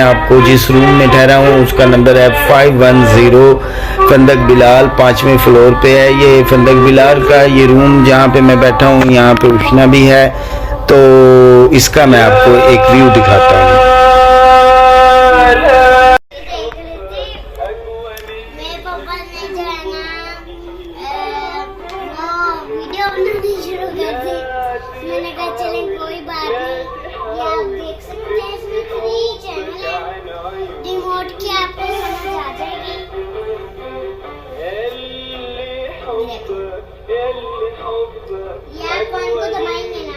आपको जिस रूम में ठहरा हूँ उसका नंबर है 510 फंदक बिलाल, 5वें फ्लोर पे है। ये फंदक बिलाल का ये रूम जहाँ पे मैं बैठा हूँ, यहाँ पे उष्णा भी है, तो इसका मैं आपको एक व्यू दिखाता हूँ। मैंने कहा चलें कोई बात नहीं, आप देख सकते हैं इसमें 3 चैनल है, रिमोट की आपको समझ आ जाएगी। ये आप कौन को दबाएंगे ना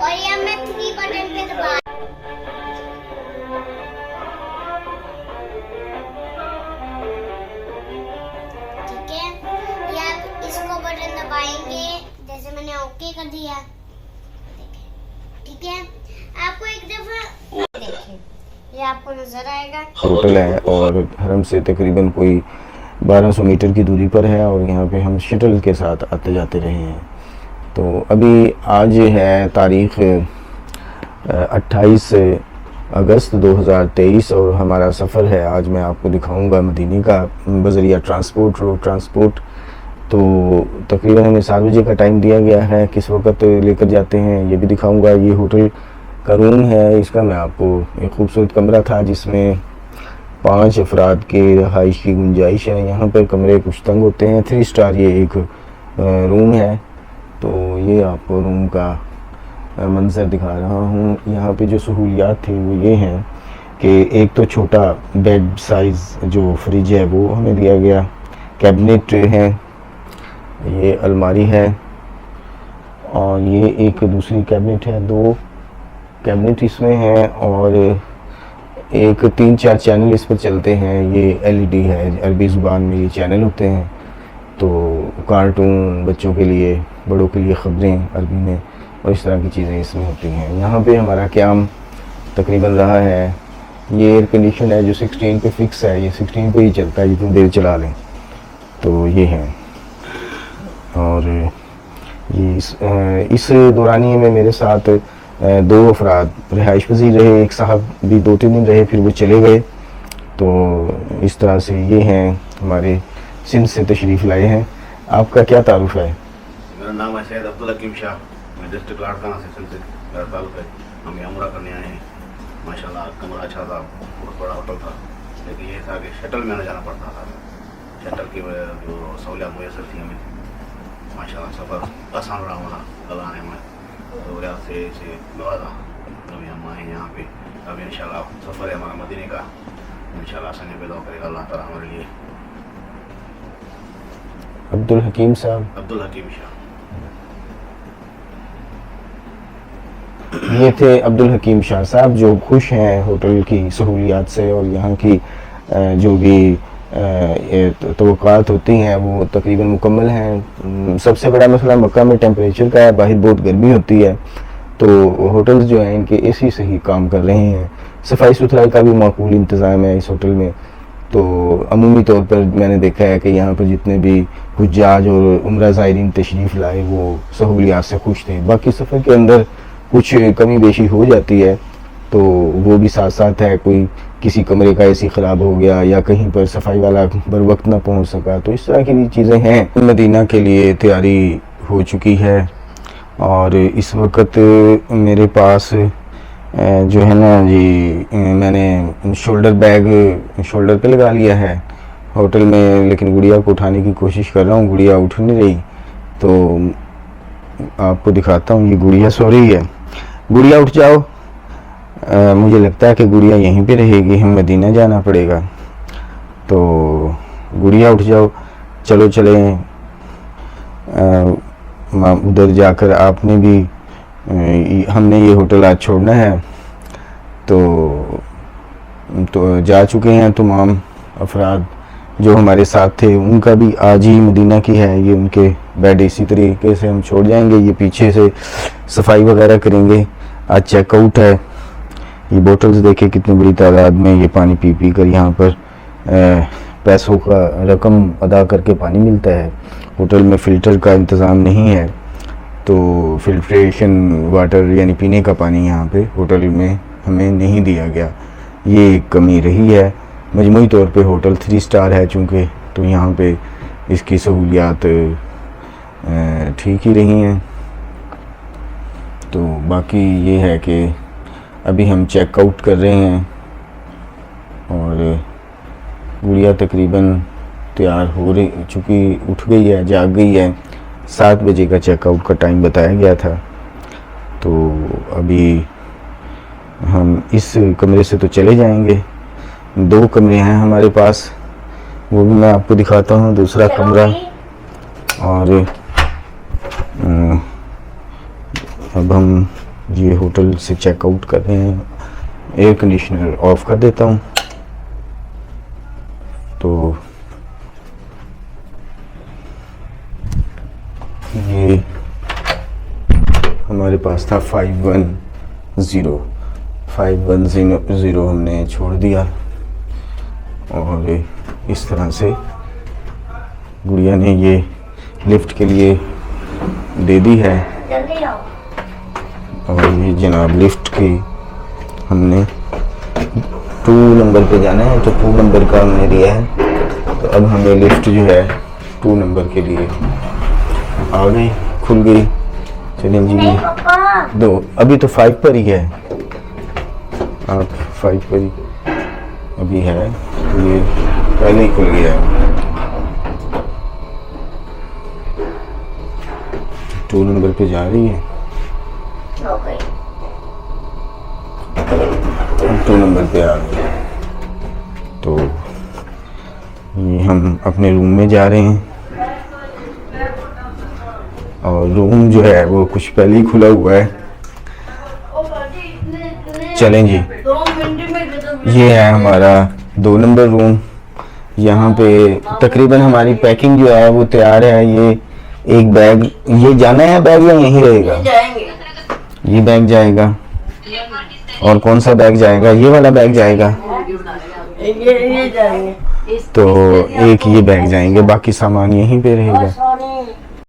और ये मैं 3 बटन पे दबा, ठीक है। ये आप इसको बटन दबाएंगे, जैसे मैंने ओके कर दिया, ठीक है। आपको एक दफा देखिए, ये आपको नजर आएगा। होटल है और हरम से तकरीबन कोई 1200 मीटर की दूरी पर है, और यहाँ पे हम शटल के साथ आते जाते रहे हैं। तो अभी आज है तारीख़ 28 अगस्त 2023 और हमारा सफ़र है। आज मैं आपको दिखाऊंगा मदीने का बज़रिया ट्रांसपोर्ट, रोड ट्रांसपोर्ट। तो तकरीबन हमें 7 बजे का टाइम दिया गया है, किस वक्त लेकर जाते हैं ये भी दिखाऊंगा। ये होटल का रूम है, इसका मैं आपको एक खूबसूरत कमरा था जिसमें 5 अफराद के रहाइश की गुंजाइश है। यहाँ पर कमरे कुछ तंग होते हैं। 3 स्टार ये एक रूम है। तो ये आपको रूम का मंजर दिखा रहा हूँ। यहाँ पे जो सहूलियात थी वो ये हैं कि एक तो छोटा बेड साइज़ जो फ्रिज है वो हमें दिया गया, कैबिनेट है, ये अलमारी है, और ये एक दूसरी कैबिनेट है, 2 कैबिनेट इसमें हैं, और एक 3-4 चैनल इस पर चलते हैं। ये LED है, अरबी ज़ुबान में ये चैनल होते हैं। तो कार्टून, बच्चों के लिए, बड़ों के लिए ख़बरें अरबी में, और इस तरह की चीज़ें इसमें होती हैं। यहाँ पे हमारा क़याम तकरीबन रहा है। ये एयर कंडीशन है जो 16 पे फिक्स है, ये 16 पे ही चलता है, जितनी देर चला लें। तो ये है, और ये इस दौरानिए में मेरे साथ 2 अफराद रिहाइश पज़ीर रहे। एक साहब भी 2-3 दिन रहे, फिर वो चले गए। तो इस तरह से ये हैं हमारे सिंध से तशरीफ़ लाए हैं। आपका क्या तारुफ है? मेरा नाम है सैयद अब्दुल हकीम शाह, मैं डिस्ट्रिक्ट लाड़काना से सिंध से मेरा ताल्लुक़ है। हम यहाँ उम्रा करने आए हैं। माशाल्लाह कमरा अच्छा था, बहुत बड़ा होटल था, लेकिन ये था कि शटल में आना जाना पड़ता था। शटल की जो सहूलियात मुयसर थी हमें, माशाल्लाह सफ़र आसान रहा हमारा कल आने में, सहूलियात से नवाजा। अभी हम आए यहाँ पे, अब इंशाल्लाह सफ़र है हमारा मदीने का, इंशाल्लाह आसानी पैदा करेगा अल्लाह ताला हमारे लिए। अब्दुल हकीम साहब, अब्दुल हकीम शाह, ये थे अब्दुल हकीम शाह साहब जो खुश हैं होटल की सहूलियात से, और यहाँ की जो भी तवक्कात होती हैं वो तकरीबन मुकम्मल हैं। सबसे बड़ा मसला मक्का में टेम्परेचर का है, बाहर बहुत गर्मी होती है, तो होटल्स जो हैं इनके AC से ही काम कर रहे हैं। सफाई सुथराई का भी माकूल इंतज़ाम है इस होटल में। तो अमूमी तौर पर मैंने देखा है कि यहाँ पर जितने भी हुज्जाज और उम्रा ज़ायरीन तशरीफ़ लाए वो सहूलियात से खुश थे। बाकी सफ़र के अंदर कुछ कमी बेशी हो जाती है, तो वो भी साथ साथ है। कोई किसी कमरे का AC ख़राब हो गया, या कहीं पर सफाई वाला बर वक्त ना पहुँच सका, तो इस तरह की भी चीज़ें हैं। मदीना के लिए तैयारी हो चुकी है, और इस वक्त मेरे पास जो है ना जी, मैंने शोल्डर बैग शोल्डर पे लगा लिया है होटल में, लेकिन गुड़िया को उठाने की कोशिश कर रहा हूँ, गुड़िया उठ नहीं रही। तो आपको दिखाता हूँ, ये गुड़िया सो रही है। गुड़िया उठ जाओ। मुझे लगता है कि गुड़िया यहीं पे रहेगी, हम मदीना जाना पड़ेगा। तो गुड़िया उठ जाओ, चलो चलें उधर जाकर। आपने भी हमने ये होटल आज छोड़ना है, तो जा चुके हैं तमाम अफराद जो हमारे साथ थे, उनका भी आज ही मदीना की है। ये उनके बेड इसी तरीके से हम छोड़ जाएंगे। ये पीछे से सफाई वगैरह करेंगे। आज चेकआउट है। ये बोतल्स देखे कितनी बड़ी तादाद में ये पानी पी पी कर यहाँ पर पैसों का रकम अदा करके पानी मिलता है। होटल में फ़िल्टर का इंतज़ाम नहीं है, तो फिल्ट्रेशन वाटर यानी पीने का पानी यहाँ पे होटल में हमें नहीं दिया गया। ये एक कमी रही है। मजमूई तौर पे होटल 3 स्टार है चूँकि, तो यहाँ पे इसकी सहूलियात ठीक ही रही हैं। तो बाकी ये है कि अभी हम चेकआउट कर रहे हैं और गुड़िया तकरीबन तैयार हो रही चुकी, उठ गई है, जाग गई है। 7 बजे का चेकआउट का टाइम बताया गया था। तो अभी हम इस कमरे से तो चले जाएंगे। 2 कमरे हैं हमारे पास, वो भी मैं आपको दिखाता हूँ, दूसरा कमरा। और अब हम ये होटल से चेकआउट कर रहे हैं। एयर कंडीशनर ऑफ कर देता हूँ। तो ये हमारे पास था 510 हमने छोड़ दिया और इस तरह से गुड़िया ने ये लिफ्ट के लिए दे दी है। जल्दी आओ। और ये जनाब लिफ्ट की हमने 2 नंबर पे जाना है, तो 2 नंबर का हमने दिया है। तो अब हमें लिफ्ट जो है 2 नंबर के लिए आ गई, खुल गई। चलें जी। नहीं पापा, 2 अभी तो 5 पर ही है, आप 5 पर ही अभी है, ये पहले ही खुल गया है। 2 नंबर पे जा रही है, हो गई। 2 नंबर पे आ गई। तो ये हम अपने रूम में जा रहे हैं और रूम जो है वो कुछ पहले ही खुला हुआ है। चलें जी। ये है हमारा 2 नंबर रूम। यहाँ पे तकरीबन हमारी पैकिंग जो है वो तैयार है। ये एक बैग, ये जाना है बैग या यहीं रहेगा? ये बैग जाएगा। और कौन सा बैग जाएगा? ये वाला बैग जाएगा। ये जाएंगे। तो एक ये बैग जाएंगे, बाकी सामान यहीं पे रहेगा।